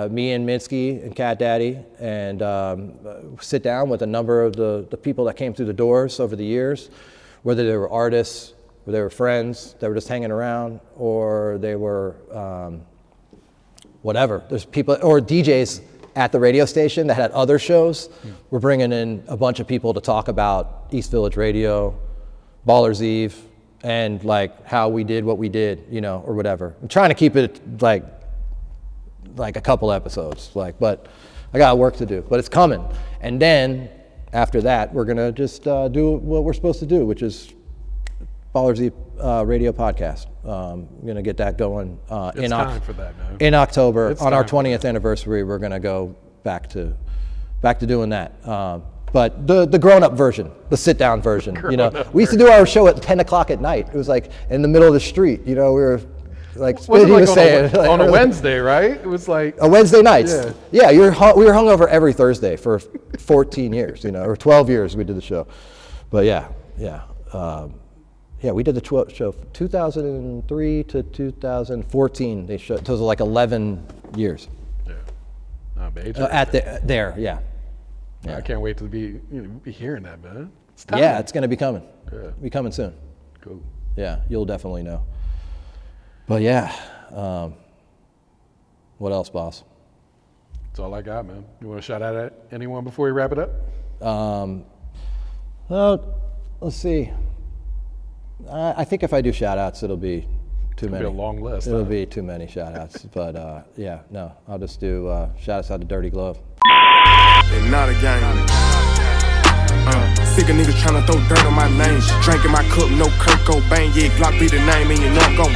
Speaker 1: me and Minsky and Cat Daddy and sit down with a number of the people that came through the doors over the years, whether they were artists, or they were friends that were just hanging around, or they were whatever. There's people, or DJs at the radio station that had other shows. We're bringing in a bunch of people to talk about East Village Radio, Baller's Eve, and like how we did what we did, you know, or whatever. I'm trying to keep it like a couple episodes, but I got work to do, but it's coming. And then after that, we're gonna just do what we're supposed to do, which is Baller's Eve radio podcast. I'm gonna get that going
Speaker 3: It's time for that, man.
Speaker 1: in October.
Speaker 3: It's
Speaker 1: On our
Speaker 3: time for
Speaker 1: 20th anniversary, we're gonna go back to doing that. But the grown-up version, the sit-down version, you know. We used to do our show at 10 o'clock at night. It was like in the middle of the street, you know. We were like
Speaker 3: Was it
Speaker 1: Smitty
Speaker 3: like
Speaker 1: was saying,
Speaker 3: on a Wednesday, right? It was like
Speaker 1: a Wednesday nights.
Speaker 3: Yeah.
Speaker 1: Yeah, we were hungover every Thursday for 14 years, you know, or 12 years we did the show. But yeah. We did the show from 2003 to 2014. They showed, so it was like 11 years.
Speaker 3: Yeah. Major.
Speaker 1: Yeah.
Speaker 3: I can't wait to be hearing that, man. It's time.
Speaker 1: Yeah, it's gonna be coming.
Speaker 3: Yeah.
Speaker 1: Be coming soon.
Speaker 3: Cool.
Speaker 1: Yeah, you'll definitely know. But yeah, what else, boss?
Speaker 3: That's all I got, man. You want to shout out at anyone before we wrap it up?
Speaker 1: Well, let's see. I think if I do shout outs, it'll be too many.
Speaker 3: It'll be a long list.
Speaker 1: It'll be too many shout outs. But yeah, no, I'll just do shout outs out to Dirty Glove.
Speaker 2: They not a gang. Sick of niggas tryna throw dirt on my name. Drinking my cup, no Kurt Cobain. Yeah, Glock be the name, and you know I'm gon'